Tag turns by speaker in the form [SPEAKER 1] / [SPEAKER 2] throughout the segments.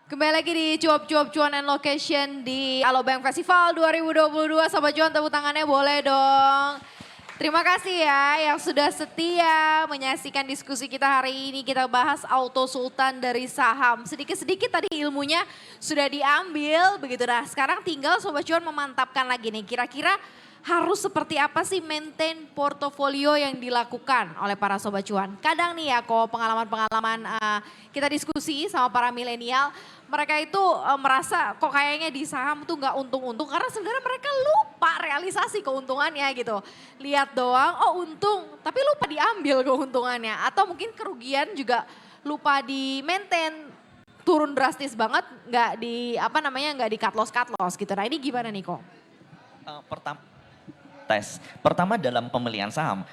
[SPEAKER 1] Kembali lagi di Cuap-Cuap Cuan and Location di Alobank Festival 2022. Sobat Cuan tepuk tangannya boleh dong. Terima kasih ya yang sudah setia menyaksikan diskusi kita hari ini. Kita bahas auto sultan dari saham. Sedikit-sedikit tadi ilmunya sudah diambil begitu. Nah sekarang tinggal Sobat Cuan memantapkan lagi nih. Kira-kira harus seperti apa sih maintain portofolio yang dilakukan oleh para Sobat Cuan. Kadang nih ya kok pengalaman-pengalaman kita diskusi sama para milenial. Mereka itu merasa kok kayaknya di saham tuh nggak untung-untung karena sebenarnya mereka lupa realisasi keuntungannya gitu. Lihat doang, oh untung, tapi lupa diambil keuntungannya. Atau mungkin kerugian juga lupa di maintain, turun drastis banget, nggak di nggak di cut loss gitu. Nah ini gimana nih kok?
[SPEAKER 2] Pertama dalam pemilihan saham,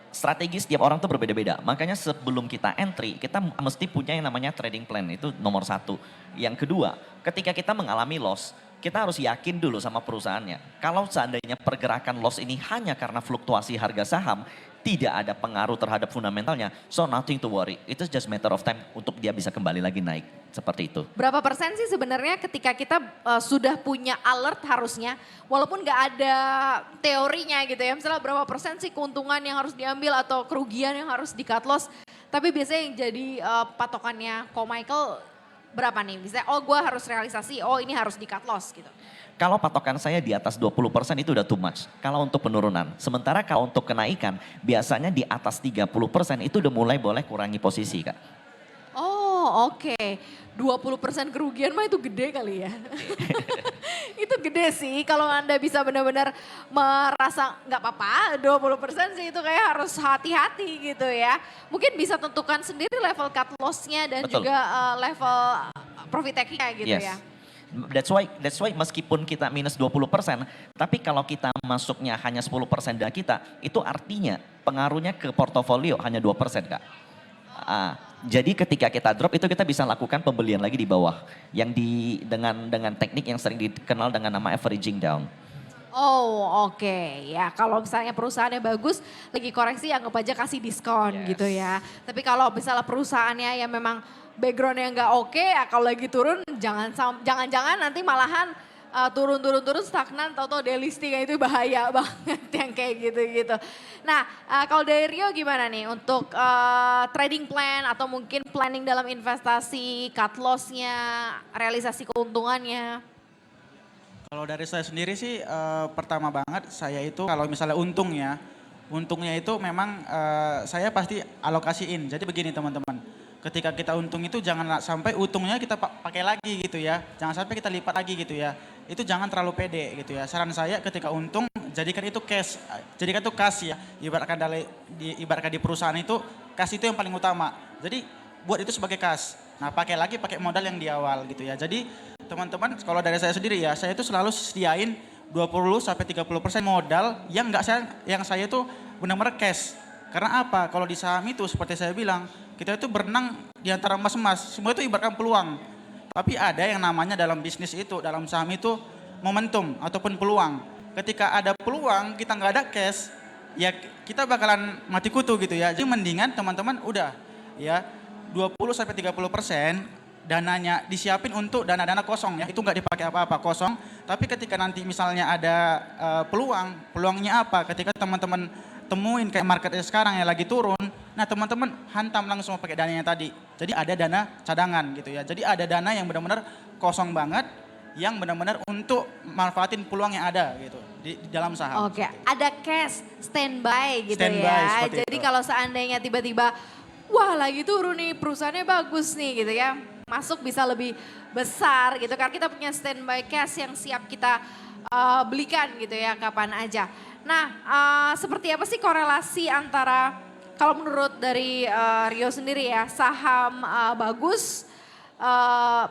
[SPEAKER 2] strategi setiap orang tuh berbeda-beda. Makanya sebelum kita entry, kita mesti punya yang namanya trading plan, itu nomor satu. Yang kedua, ketika kita mengalami loss, kita harus yakin dulu sama perusahaannya. Kalau seandainya pergerakan loss ini hanya karena fluktuasi harga saham, tidak ada pengaruh terhadap fundamentalnya, so nothing to worry. It's just matter of time untuk dia bisa kembali lagi naik, seperti itu.
[SPEAKER 1] Berapa persen sih sebenarnya ketika kita sudah punya alert harusnya, walaupun nggak ada teorinya gitu ya, misalnya berapa persen sih keuntungan yang harus diambil atau kerugian yang harus di cut loss, tapi biasanya yang jadi patokannya Ko Michael berapa nih? Misalnya oh gue harus realisasi, oh ini harus di cut loss gitu.
[SPEAKER 2] Kalau patokan saya di atas 20% itu udah too much. Kalau untuk penurunan. Sementara kalau untuk kenaikan biasanya di atas 30% itu udah mulai boleh kurangi posisi Kak.
[SPEAKER 1] Oh oke, 20% kerugian mah itu gede kali ya. Itu gede sih kalau Anda bisa benar-benar merasa nggak apa-apa 20% sih itu kayak harus hati-hati gitu ya. Mungkin bisa tentukan sendiri level cut loss-nya dan
[SPEAKER 2] Betul.
[SPEAKER 1] juga level profit taking-nya gitu
[SPEAKER 2] Yes.
[SPEAKER 1] ya.
[SPEAKER 2] That's why meskipun kita minus 20%, tapi kalau kita masuknya hanya 10% dari kita, itu artinya pengaruhnya ke portofolio hanya 2% Kak. Jadi ketika kita drop itu kita bisa lakukan pembelian lagi di bawah. Yang dengan teknik yang sering dikenal dengan nama averaging down.
[SPEAKER 1] Oh oke, ya kalau misalnya perusahaannya bagus, lagi koreksi anggap aja kasih diskon
[SPEAKER 2] Yes.
[SPEAKER 1] gitu ya. Tapi kalau misalnya perusahaannya yang memang backgroundnya nggak oke, ya kalau lagi turun jangan-jangan nanti malahan turun stagnan, tau-tau delisting itu bahaya banget yang kayak gitu-gitu. Nah kalau dari Rio gimana nih untuk trading plan atau mungkin planning dalam investasi, cut loss-nya, realisasi keuntungannya?
[SPEAKER 3] Kalau dari saya sendiri sih pertama banget saya itu kalau misalnya untungnya itu memang saya pasti alokasiin. Jadi begini teman-teman, ketika kita untung itu jangan sampai untungnya kita pakai lagi gitu ya. Jangan sampai kita lipat lagi gitu ya. Itu jangan terlalu pede gitu ya. Saran saya ketika untung jadikan itu cash, jadikan itu cash ya. Ibaratkan di perusahaan itu cash itu yang paling utama. Jadi buat itu sebagai cash. Nah pakai modal yang di awal gitu ya. Jadi teman-teman kalau dari saya sendiri ya, saya itu selalu sediain 20-30% modal yang saya itu benar-benar cash. Karena apa? Kalau di saham itu seperti saya bilang, kita itu berenang di antara emas-emas, semua itu ibaratkan peluang. Tapi ada yang namanya dalam bisnis itu, dalam saham itu momentum ataupun peluang. Ketika ada peluang, kita nggak ada cash, ya kita bakalan mati kutu gitu ya. Jadi mendingan teman-teman udah ya 20-30% dananya disiapin untuk dana-dana kosong ya, itu nggak dipakai apa-apa, kosong. Tapi ketika nanti misalnya ada peluangnya apa, ketika teman-teman temuin kayak marketnya sekarang yang lagi turun, nah teman-teman hantam langsung pakai dananya tadi. Jadi ada dana cadangan gitu ya, jadi ada dana yang benar-benar kosong banget, yang benar-benar untuk manfaatin peluang yang ada gitu di dalam saham.
[SPEAKER 1] Oke, ada cash standby gitu
[SPEAKER 3] Standby,
[SPEAKER 1] ya.
[SPEAKER 3] seperti
[SPEAKER 1] Jadi
[SPEAKER 3] itu.
[SPEAKER 1] kalau seandainya tiba-tiba, wah lagi turun nih perusahaannya bagus nih gitu ya. Masuk bisa lebih besar gitu karena kita punya standby cash yang siap kita belikan gitu ya kapan aja. Nah seperti apa sih korelasi antara kalau menurut dari Rio sendiri ya saham bagus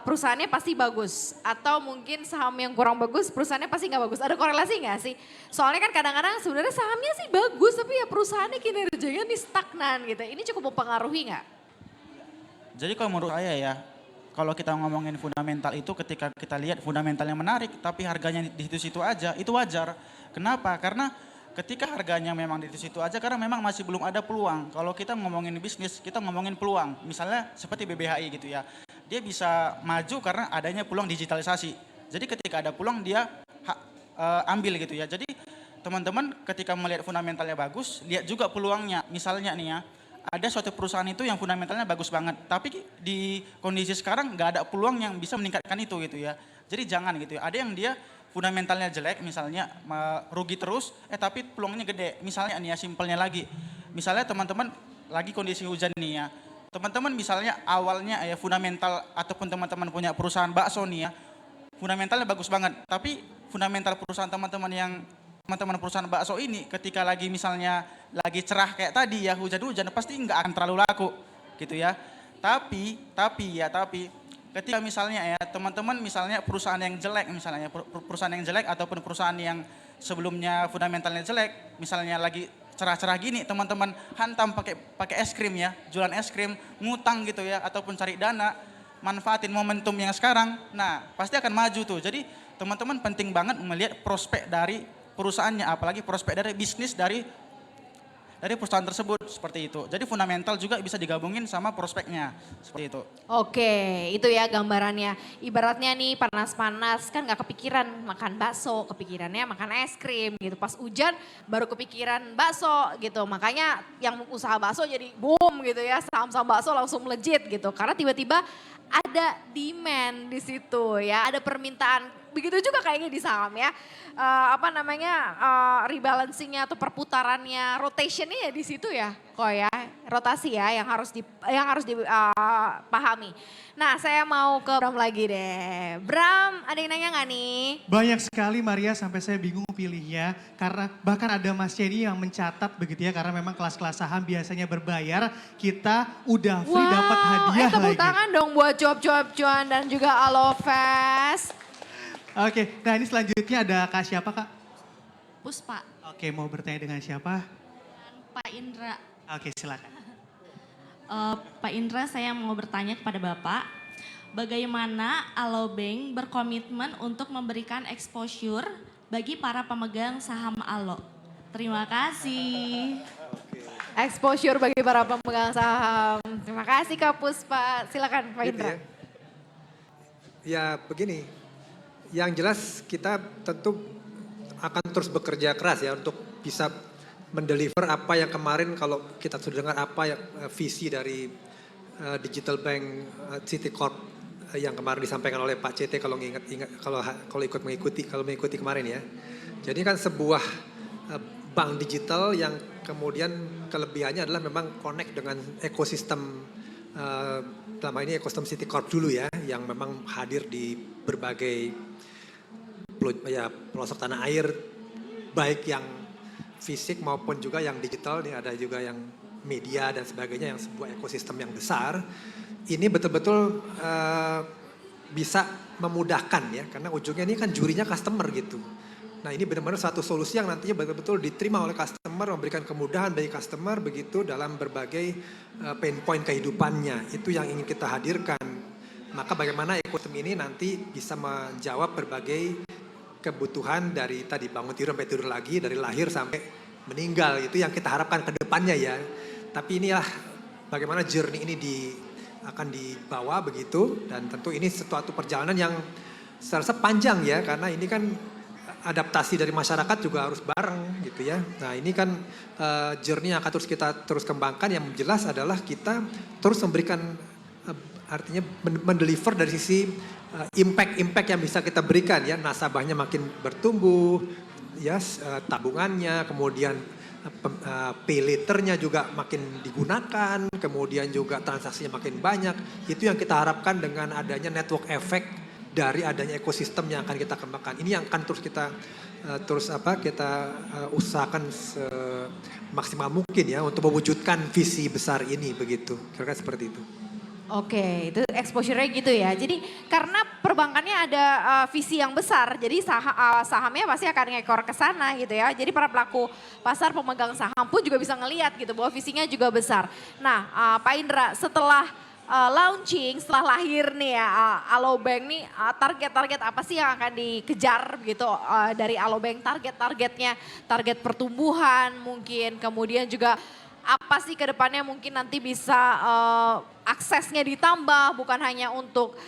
[SPEAKER 1] perusahaannya pasti bagus atau mungkin saham yang kurang bagus perusahaannya pasti nggak bagus. Ada korelasi nggak sih? Soalnya kan kadang-kadang sebenarnya sahamnya sih bagus tapi ya perusahaannya kinerjanya nih stagnan gitu. Ini cukup mempengaruhi nggak?
[SPEAKER 3] Jadi kalau menurut saya ya, kalau kita ngomongin fundamental itu ketika kita lihat fundamental yang menarik tapi harganya di situ-situ aja, itu wajar. Kenapa? Karena ketika harganya memang di situ aja karena memang masih belum ada peluang. Kalau kita ngomongin bisnis, kita ngomongin peluang. Misalnya seperti BBHI gitu ya. dia bisa maju karena adanya peluang digitalisasi. Jadi ketika ada peluang dia ambil gitu ya. Jadi teman-teman ketika melihat fundamentalnya bagus, lihat juga peluangnya. Misalnya nih ya, ada suatu perusahaan itu yang fundamentalnya bagus banget, tapi di kondisi sekarang nggak ada peluang yang bisa meningkatkan itu gitu ya. Jadi jangan gitu ya. Ada yang dia fundamentalnya jelek, misalnya rugi terus, tapi peluangnya gede. Misalnya nih ya, simpelnya lagi. Misalnya teman-teman lagi kondisi hujan nih ya. Teman-teman misalnya awalnya ya fundamental ataupun teman-teman punya perusahaan bakso nih ya, fundamentalnya bagus banget. Tapi fundamental perusahaan teman-teman perusahaan bakso ini ketika lagi misalnya lagi cerah kayak tadi ya hujan-hujan pasti nggak akan terlalu laku gitu ya. Tapi ketika misalnya ya teman-teman misalnya perusahaan yang jelek misalnya perusahaan yang jelek ataupun perusahaan yang sebelumnya fundamentalnya jelek misalnya lagi cerah-cerah gini teman-teman hantam pakai es krim ya, jualan es krim, ngutang gitu ya ataupun cari dana, manfaatin momentum yang sekarang. Nah, pasti akan maju tuh. Jadi teman-teman penting banget melihat prospek dari perusahaannya, apalagi prospek dari bisnis dari perusahaan tersebut seperti itu. Jadi fundamental juga bisa digabungin sama prospeknya seperti itu.
[SPEAKER 1] Oke, itu ya gambarannya. Ibaratnya nih panas-panas kan gak kepikiran makan bakso, kepikirannya makan es krim gitu. Pas hujan baru kepikiran bakso gitu. Makanya yang usaha bakso jadi boom gitu ya, saham-saham bakso langsung melejit gitu. Karena tiba-tiba ada demand di situ ya, ada permintaan. Begitu juga kayaknya di saham ya, rebalancingnya atau perputarannya, rotationnya ya di situ ya, kok ya, rotasi ya yang harus dipahami. Nah, saya mau ke Bram lagi deh. Bram, ada yang nanya nggak nih?
[SPEAKER 4] Banyak sekali Maria sampai saya bingung pilihnya karena bahkan ada Mas Ceni yang mencatat begitu ya karena memang kelas-kelas saham biasanya berbayar, kita udah free dapat hadiah
[SPEAKER 1] tepuk
[SPEAKER 4] lagi.
[SPEAKER 1] tangan dong buat cuap-cuap-cuan dan juga Alofest.
[SPEAKER 4] Oke, nah ini selanjutnya ada Kak siapa Kak?
[SPEAKER 5] Puspa,
[SPEAKER 4] Oke, mau bertanya dengan siapa?
[SPEAKER 5] Pak Indra.
[SPEAKER 4] Oke, silakan.
[SPEAKER 5] Pak Indra, saya mau bertanya kepada Bapak, bagaimana Alobank berkomitmen untuk memberikan exposure bagi para pemegang saham Alo? Terima kasih.
[SPEAKER 1] Exposure bagi para pemegang saham. Terima kasih Kak Puspa. Silakan Pak
[SPEAKER 6] Gitu
[SPEAKER 1] Indra.
[SPEAKER 6] Ya begini, yang jelas kita tentu akan terus bekerja keras ya untuk bisa mendeliver apa yang kemarin kalau kita sudah dengar apa yang visi dari Digital Bank Citicorp yang kemarin disampaikan oleh Pak CT kalau mengikuti kemarin ya. Jadi kan sebuah bank digital yang kemudian kelebihannya adalah memang connect dengan ekosistem selama ini ekosistem Citicorp dulu ya yang memang hadir di berbagai pelosok tanah air baik yang fisik maupun juga yang digital, nih ada juga yang media dan sebagainya yang sebuah ekosistem yang besar. Ini betul-betul bisa memudahkan ya karena ujungnya ini kan jurinya customer gitu. Nah ini benar-benar satu solusi yang nantinya betul-betul diterima oleh customer, memberikan kemudahan bagi customer begitu dalam berbagai pain point kehidupannya. Itu yang ingin kita hadirkan. Maka bagaimana ekosistem ini nanti bisa menjawab berbagai kebutuhan dari tadi bangun tidur sampai tidur lagi, dari lahir sampai meninggal. Itu yang kita harapkan ke depannya ya. Tapi inilah bagaimana journey ini akan dibawa begitu. Dan tentu ini suatu perjalanan yang saya rasa panjang ya. Karena ini kan adaptasi dari masyarakat juga harus bareng gitu ya. Nah ini kan journey yang akan kita terus kembangkan. Yang jelas adalah kita terus memberikan artinya mendeliver dari sisi impact yang bisa kita berikan ya, nasabahnya makin bertumbuh, ya tabungannya, kemudian pay laternya juga makin digunakan, kemudian juga transaksinya makin banyak. Itu yang kita harapkan dengan adanya network effect dari adanya ekosistem yang akan kita kembangkan. Ini yang akan terus kita usahakan semaksimal mungkin ya untuk mewujudkan visi besar ini begitu. Kira-kira seperti itu.
[SPEAKER 1] Oke, itu exposure-nya gitu ya. Jadi karena perbankannya ada visi yang besar, jadi sahamnya pasti akan ngekor ke sana gitu ya. Jadi para pelaku pasar pemegang saham pun juga bisa ngelihat gitu bahwa visinya juga besar. Nah Pak Indra setelah launching, setelah lahir nih ya Alobank nih target-target apa sih yang akan dikejar gitu dari Alobank, target-targetnya, target pertumbuhan mungkin, kemudian juga apa sih ke depannya mungkin nanti bisa aksesnya ditambah bukan hanya untuk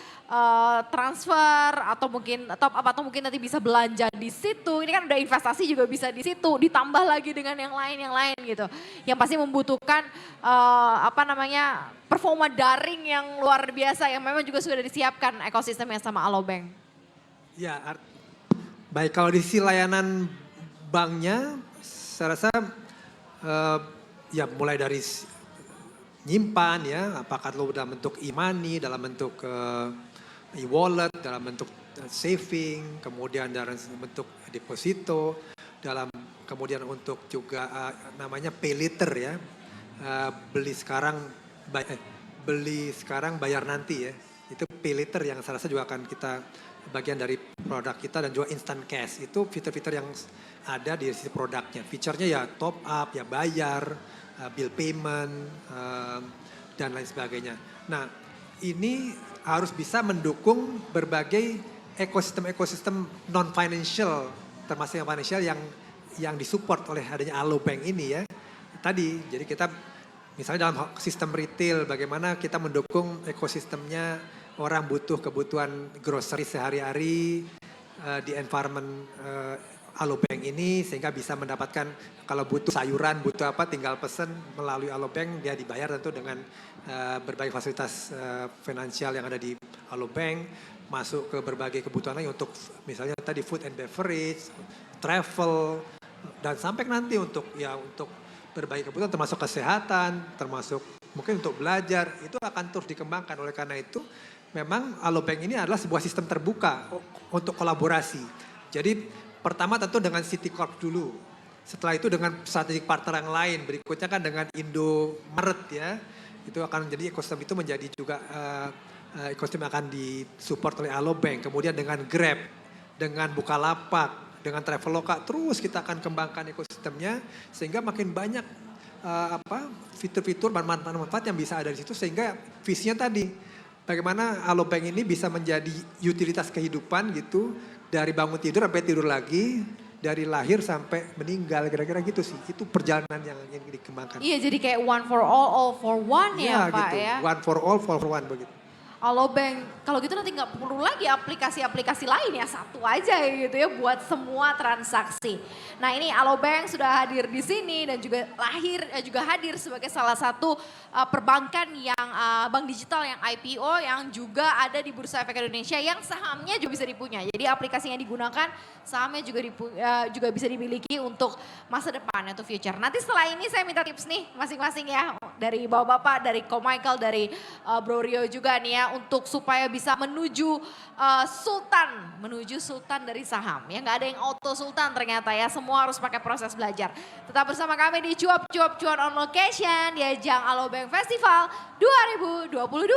[SPEAKER 1] transfer atau mungkin top up atau mungkin nanti bisa belanja di situ. Ini kan udah investasi juga bisa di situ, ditambah lagi dengan yang lain gitu. Yang pasti membutuhkan performa daring yang luar biasa yang memang juga sudah disiapkan ekosistemnya sama Alobank.
[SPEAKER 6] Ya, baik kalau di sisi layanan banknya, saya rasa ya mulai dari nyimpan ya, apakah lo dalam bentuk e-money, dalam bentuk e-wallet, dalam bentuk saving, kemudian dalam bentuk deposito, kemudian untuk juga namanya pay later ya, beli sekarang bayar nanti ya, itu pay later yang saya rasa juga akan kita bagian dari produk kita dan juga instant cash itu fitur-fitur yang ada di sisi produknya. Fiturnya ya top up, ya bayar, bill payment, dan lain sebagainya. Nah ini harus bisa mendukung berbagai ekosistem non-financial, termasuk yang financial yang disupport oleh adanya Alobank ini ya. Tadi, jadi kita misalnya dalam sistem retail, bagaimana kita mendukung ekosistemnya orang butuh kebutuhan grocery sehari-hari di environment Alobank ini sehingga bisa mendapatkan kalau butuh sayuran, butuh apa tinggal pesen melalui Alobank dia dibayar tentu dengan berbagai fasilitas finansial yang ada di Alobank, masuk ke berbagai kebutuhan lain untuk misalnya tadi food and beverage, travel dan sampai nanti untuk berbagai kebutuhan termasuk kesehatan, termasuk mungkin untuk belajar itu akan terus dikembangkan. Oleh karena itu memang Alobank ini adalah sebuah sistem terbuka untuk kolaborasi. Jadi pertama tentu dengan Citicorp dulu. Setelah itu dengan strategic partner yang lain. Berikutnya kan dengan Indomaret ya. Itu akan menjadi ekosistem itu menjadi juga ekosistem yang akan disupport oleh Alobank. Kemudian dengan Grab, dengan Bukalapak, dengan Traveloka. Terus kita akan kembangkan ekosistemnya. Sehingga makin banyak fitur-fitur manfaat-manfaat yang bisa ada di situ. Sehingga visinya tadi. Bagaimana Alobank ini bisa menjadi utilitas kehidupan gitu. Dari bangun tidur sampai tidur lagi, dari lahir sampai meninggal, kira-kira gitu sih. Itu perjalanan yang ingin dikembangkan.
[SPEAKER 1] Iya, jadi kayak one for all for one ya Pak
[SPEAKER 6] gitu.
[SPEAKER 1] ya.
[SPEAKER 6] One for all for one begitu.
[SPEAKER 1] Alobank, kalau gitu nanti nggak perlu lagi aplikasi-aplikasi lain ya, satu aja gitu ya buat semua transaksi. Nah ini Alobank sudah hadir di sini dan juga hadir sebagai salah satu perbankan yang bank digital yang IPO yang juga ada di Bursa Efek Indonesia yang sahamnya juga bisa dipunya. Jadi aplikasi yang digunakan sahamnya juga bisa dimiliki untuk masa depan atau future. Nanti setelah ini saya minta tips nih masing-masing ya dari bapak-bapak, dari Ko Michael, dari Bro Rio juga nih ya untuk supaya bisa menuju sultan dari saham. Ya nggak ada yang auto sultan ternyata ya, semua harus pakai proses belajar. Tetap bersama kami di Cuap Cuap Cuan on Location di ajang Alobank Festival 2022.